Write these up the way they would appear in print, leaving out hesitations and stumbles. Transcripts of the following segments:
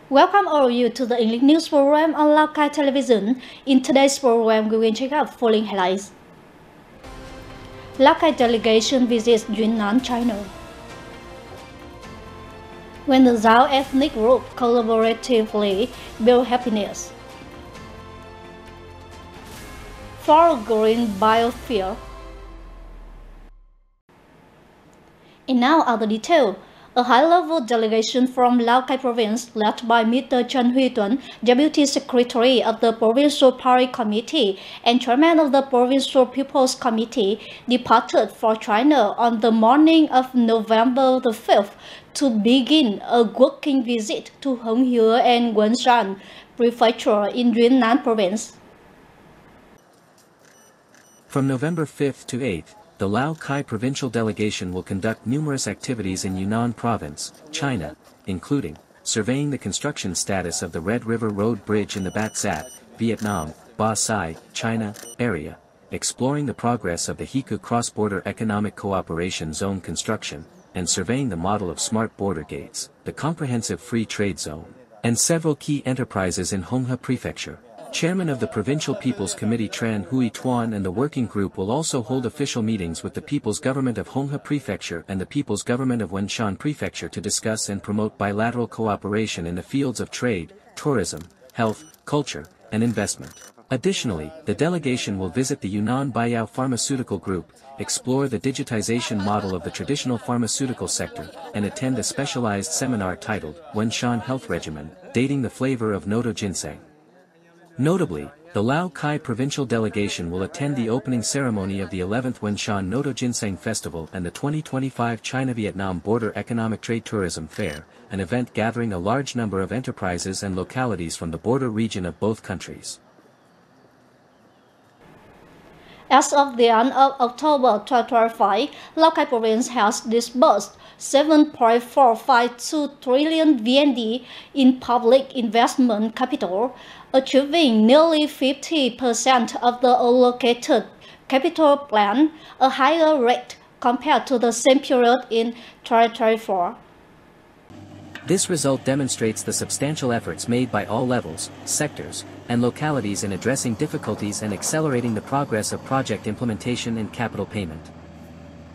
Welcome all of you to the English news program on Lào Cai television. In today's program, we will check out following highlights. Lào Cai delegation visits Yunnan, China. When the Zhao ethnic group collaboratively build happiness. For green biofuel. And now other details. A high-level delegation from Lào Cai province, led by Mr. Trần Huy Tuấn, Deputy Secretary of the Provincial Party Committee and Chairman of the Provincial People's Committee, departed for China on the morning of November the 5th to begin a working visit to Hồng Hứa and Quảng Prefecture in Yunnan province. From November 5th to 8th, the Lào Cai provincial delegation will conduct numerous activities in Yunnan province, China, including surveying the construction status of the Red River Road Bridge in the Bat Sat, Vietnam, Ba Sai, China, area, exploring the progress of the Hiku Cross-Border Economic Cooperation Zone construction, and surveying the model of smart border gates, the comprehensive free trade zone, and several key enterprises in Hồng Hứa Prefecture. Chairman of the Provincial People's Committee Tran Huy Tuan and the working group will also hold official meetings with the People's Government of Hồng Hứa Prefecture and the People's Government of Quảng Prefecture to discuss and promote bilateral cooperation in the fields of trade, tourism, health, culture, and investment. Additionally, the delegation will visit the Yunnan Baiyao Pharmaceutical Group, explore the digitization model of the traditional pharmaceutical sector, and attend a specialized seminar titled Quảng Health Regimen, Dating the Flavor of Noto Ginseng. Notably, the Lào Cai provincial delegation will attend the opening ceremony of the 11th Quảng Noto Ginseng Festival and the 2025 China-Vietnam Border Economic Trade Tourism Fair, an event gathering a large number of enterprises and localities from the border region of both countries. As of the end of October 2025, Lào Cai province has disbursed 7.452 trillion VND in public investment capital, achieving nearly 50% of the allocated capital plan, a higher rate compared to the same period in 2024. This result demonstrates the substantial efforts made by all levels, sectors, and localities in addressing difficulties and accelerating the progress of project implementation and capital payment.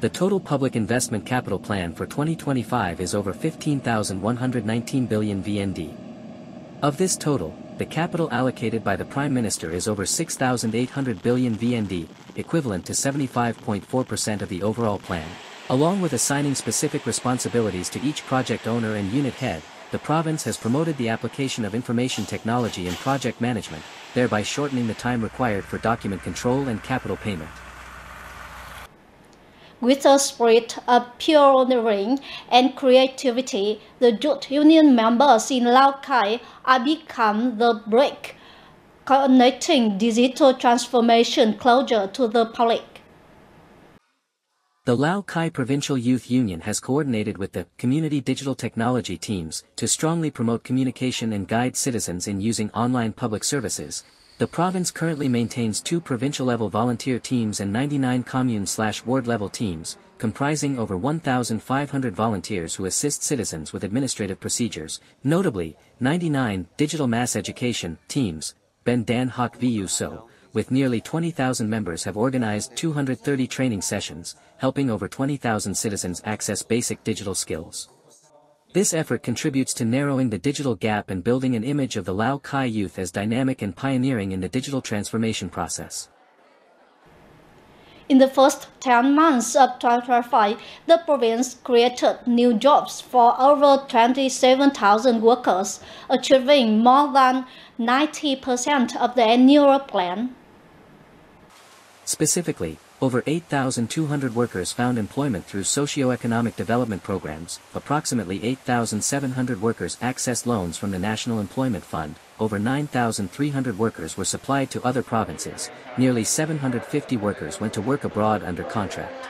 The total public investment capital plan for 2025 is over 15,119 billion VND. Of this total, the capital allocated by the Prime Minister is over 6,800 billion VND, equivalent to 75.4% of the overall plan. Along with assigning specific responsibilities to each project owner and unit head, the province has promoted the application of information technology in project management, thereby shortening the time required for document control and capital payment. With a spirit of pioneering and creativity, the youth union members in Lào Cai are become the bridge connecting digital transformation closer to the public. The Lào Cai Provincial Youth Union has coordinated with the community digital technology teams to strongly promote communication and guide citizens in using online public services. The province currently maintains 2 provincial-level volunteer teams and 99 commune/ward-level teams, comprising over 1,500 volunteers who assist citizens with administrative procedures. Notably, 99 digital mass education teams, Ben Dan Hoc Vu So, with nearly 20,000 members have organized 230 training sessions, helping over 20,000 citizens access basic digital skills. This effort contributes to narrowing the digital gap and building an image of the Lào Cai youth as dynamic and pioneering in the digital transformation process. In the first 10 months of 2025, the province created new jobs for over 27,000 workers, achieving more than 90% of the annual plan. Specifically, over 8,200 workers found employment through socio-economic development programs, approximately 8,700 workers accessed loans from the National Employment Fund, over 9,300 workers were supplied to other provinces, nearly 750 workers went to work abroad under contract.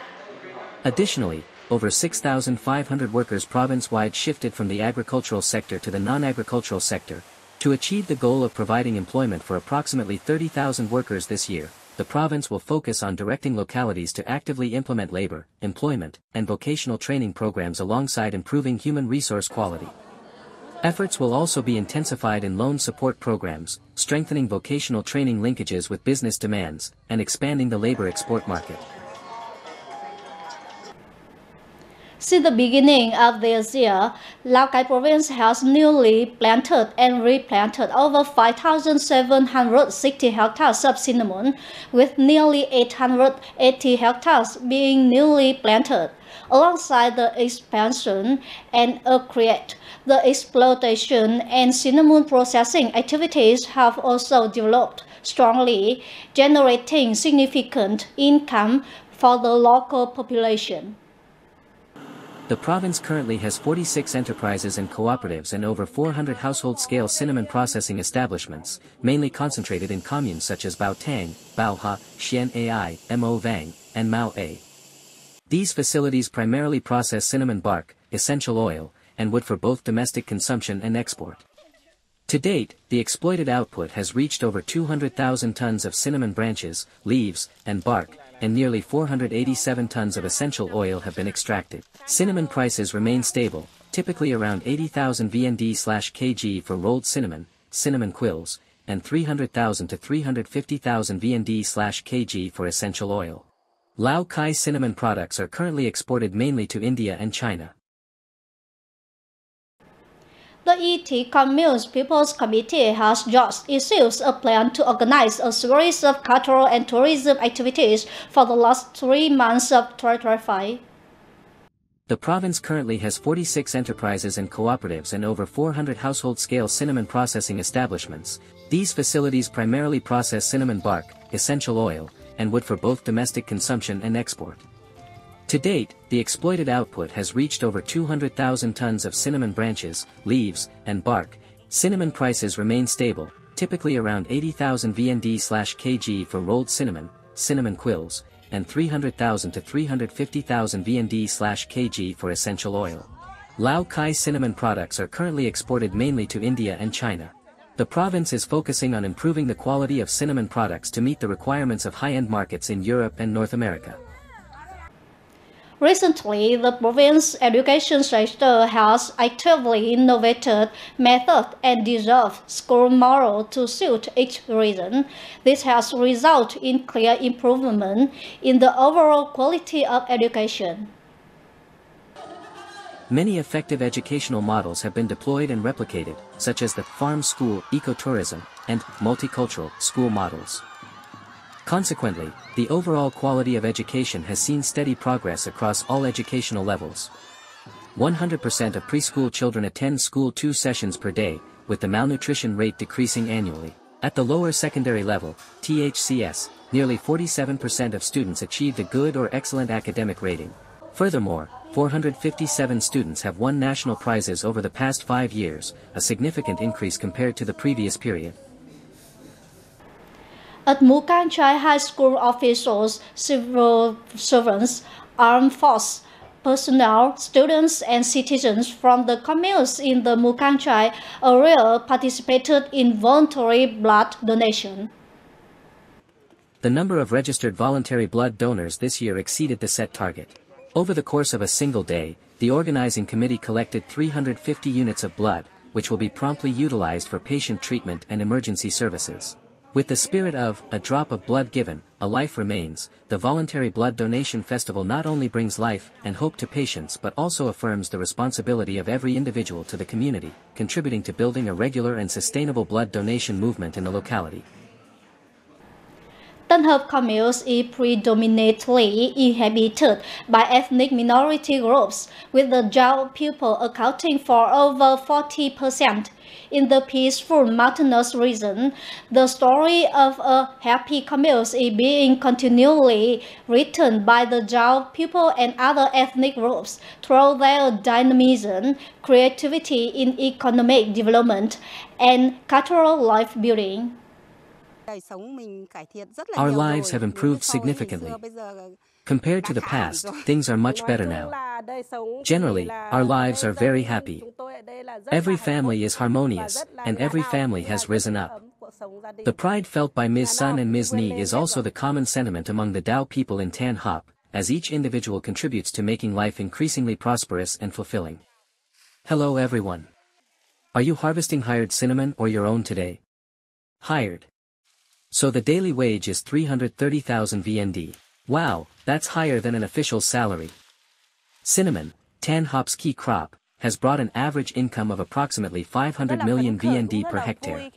Additionally, over 6,500 workers province-wide shifted from the agricultural sector to the non-agricultural sector. To achieve the goal of providing employment for approximately 30,000 workers this year, the province will focus on directing localities to actively implement labor, employment, and vocational training programs alongside improving human resource quality. Efforts will also be intensified in loan support programs, strengthening vocational training linkages with business demands, and expanding the labor export market. Since the beginning of this year, Lào Cai province has newly planted and replanted over 5,760 hectares of cinnamon, with nearly 880 hectares being newly planted. Alongside the expansion and upgrade, the exploitation and cinnamon processing activities have also developed strongly, generating significant income for the local population. The province currently has 46 enterprises and cooperatives and over 400 household-scale cinnamon processing establishments, mainly concentrated in communes such as Bao Tang, Bao Ha, Xian Ai, Mo Vang, and Mao A. These facilities primarily process cinnamon bark, essential oil, and wood for both domestic consumption and export. To date, the exploited output has reached over 200,000 tons of cinnamon branches, leaves, and bark, and nearly 487 tons of essential oil have been extracted. Cinnamon prices remain stable, typically around 80,000 VND/kg for rolled cinnamon, cinnamon quills, and 300,000 to 350,000 VND/kg for essential oil. Lào Cai cinnamon products are currently exported mainly to India and China. The ET Commune's People's Committee has just issued a plan to organize a series of cultural and tourism activities for the last 3 months of 2025. The province currently has 46 enterprises and cooperatives and over 400 household-scale cinnamon processing establishments. These facilities primarily process cinnamon bark, essential oil, and wood for both domestic consumption and export. To date, the exploited output has reached over 200,000 tons of cinnamon branches, leaves, and bark. Cinnamon prices remain stable, typically around 80,000 VND/kg for rolled cinnamon, cinnamon quills, and 300,000 to 350,000 VND/kg for essential oil. Lào Cai cinnamon products are currently exported mainly to India and China. The province is focusing on improving the quality of cinnamon products to meet the requirements of high-end markets in Europe and North America. Recently, the province's education sector has actively innovated methods and developed school models to suit each region. This has resulted in clear improvement in the overall quality of education. Many effective educational models have been deployed and replicated, such as the farm school ecotourism and multicultural school models. Consequently, the overall quality of education has seen steady progress across all educational levels. 100% of preschool children attend school 2 sessions per day, with the malnutrition rate decreasing annually. At the lower secondary level, THCS, nearly 47% of students achieved a good or excellent academic rating. Furthermore, 457 students have won national prizes over the past 5 years, a significant increase compared to the previous period. At Mù Cang Chải High School, officials, civil servants, armed force personnel, students, and citizens from the communes in the Mù Cang Chải area participated in voluntary blood donation. The number of registered voluntary blood donors this year exceeded the set target. Over the course of a single day, the organizing committee collected 350 units of blood, which will be promptly utilized for patient treatment and emergency services. With the spirit of, a drop of blood given, a life remains, the voluntary blood donation festival not only brings life and hope to patients but also affirms the responsibility of every individual to the community, contributing to building a regular and sustainable blood donation movement in the locality. Tân Hợp communes is predominantly inhabited by ethnic minority groups, with the Dao people accounting for over 40%. In the peaceful mountainous region, the story of a happy commune is being continually written by the Dao people and other ethnic groups through their dynamism, creativity in economic development, and cultural life building. Our lives have improved significantly. Compared to the past, things are much better now. Generally, our lives are very happy. Every family is harmonious, and every family has risen up. The pride felt by Ms. Sun and Ms. Ni is also the common sentiment among the Dao people in Tan Hop, as each individual contributes to making life increasingly prosperous and fulfilling. Hello everyone. Are you harvesting hired cinnamon or your own today? Hired. So the daily wage is 330,000 VND. Wow, that's higher than an official salary. Cinnamon, Tan Hop's key crop, has brought an average income of approximately 500 million VND per hectare.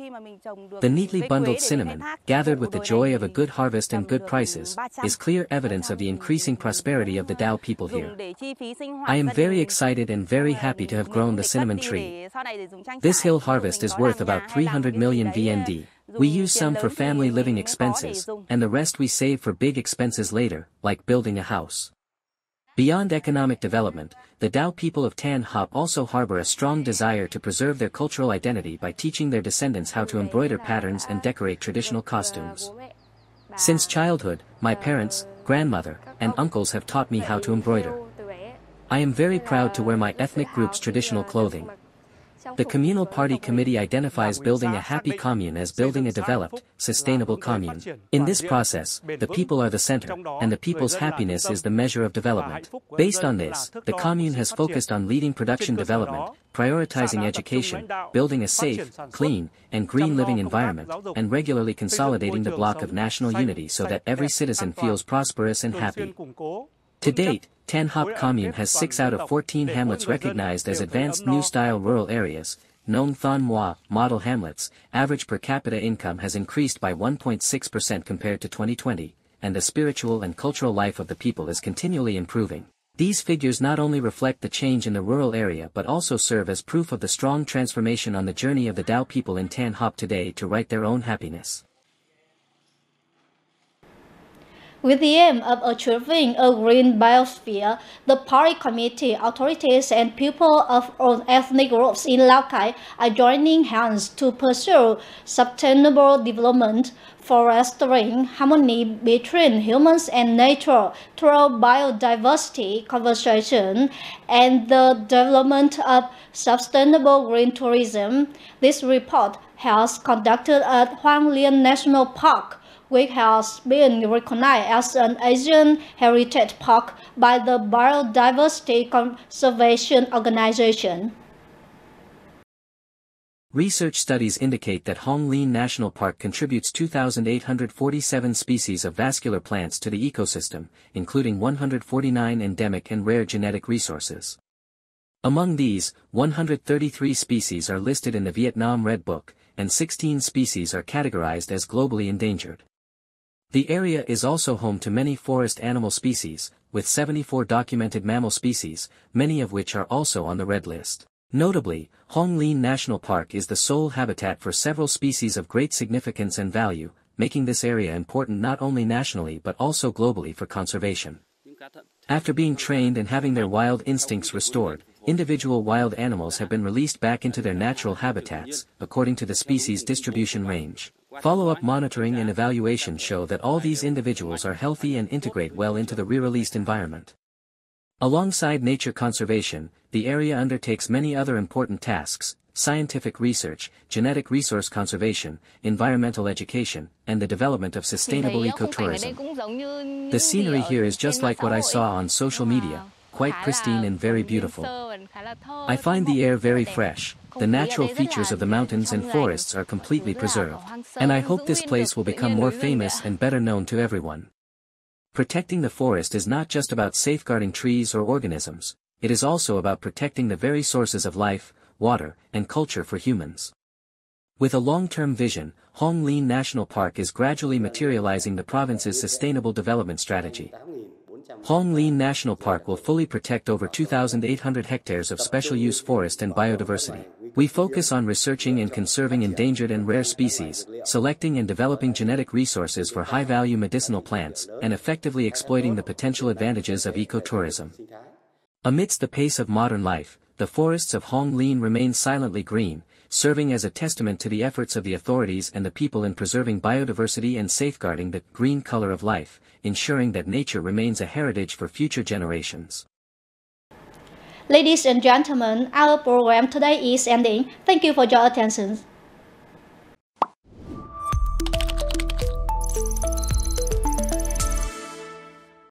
The neatly bundled cinnamon, gathered with the joy of a good harvest and good prices, is clear evidence of the increasing prosperity of the Dao people here. I am very excited and very happy to have grown the cinnamon tree. This hill harvest is worth about 300 million VND. We use some for family living expenses, and the rest we save for big expenses later, like building a house. Beyond economic development, the Dao people of Tan Hop also harbor a strong desire to preserve their cultural identity by teaching their descendants how to embroider patterns and decorate traditional costumes. Since childhood, my parents, grandmother, and uncles have taught me how to embroider. I am very proud to wear my ethnic group's traditional clothing. The Communal Party Committee identifies building a happy commune as building a developed, sustainable commune. In this process, the people are the center, and the people's happiness is the measure of development. Based on this, the commune has focused on leading production development, prioritizing education, building a safe, clean, and green living environment, and regularly consolidating the block of national unity so that every citizen feels prosperous and happy. To date, Tan Hop Commune has 6 out of 14 hamlets recognized as advanced new-style rural areas, known Thon Moi model hamlets. Average per capita income has increased by 1.6% compared to 2020, and the spiritual and cultural life of the people is continually improving. These figures not only reflect the change in the rural area but also serve as proof of the strong transformation on the journey of the Dao people in Tan Hop today to write their own happiness. With the aim of achieving a green biosphere, the party committee, authorities, and people of all ethnic groups in Lào Cai are joining hands to pursue sustainable development, fostering harmony between humans and nature through biodiversity conservation and the development of sustainable green tourism. This report has conducted at Hoang Liên National Park, which has been recognized as an Asian Heritage Park by the Biodiversity Conservation Organization. Research studies indicate that Hoang Liên National Park contributes 2,847 species of vascular plants to the ecosystem, including 149 endemic and rare genetic resources. Among these, 133 species are listed in the Vietnam Red Book, and 16 species are categorized as globally endangered. The area is also home to many forest animal species, with 74 documented mammal species, many of which are also on the red list. Notably, Hoang Liên National Park is the sole habitat for several species of great significance and value, making this area important not only nationally but also globally for conservation. After being trained and having their wild instincts restored, individual wild animals have been released back into their natural habitats, according to the species distribution range. Follow-up monitoring and evaluation show that all these individuals are healthy and integrate well into the re-released environment. Alongside nature conservation, the area undertakes many other important tasks: scientific research, genetic resource conservation, environmental education, and the development of sustainable ecotourism. The scenery here is just like what I saw on social media, quite pristine and very beautiful. I find the air very fresh, the natural features of the mountains and forests are completely preserved, and I hope this place will become more famous and better known to everyone. Protecting the forest is not just about safeguarding trees or organisms, it is also about protecting the very sources of life, water, and culture for humans. With a long-term vision, Hoang Liên National Park is gradually materializing the province's sustainable development strategy. Hoang Liên National Park will fully protect over 2,800 hectares of special-use forest and biodiversity. We focus on researching and conserving endangered and rare species, selecting and developing genetic resources for high-value medicinal plants, and effectively exploiting the potential advantages of ecotourism. Amidst the pace of modern life, the forests of Hoang Liên remain silently green, serving as a testament to the efforts of the authorities and the people in preserving biodiversity and safeguarding the green color of life, ensuring that nature remains a heritage for future generations. Ladies and gentlemen, our program today is ending. Thank you for your attention.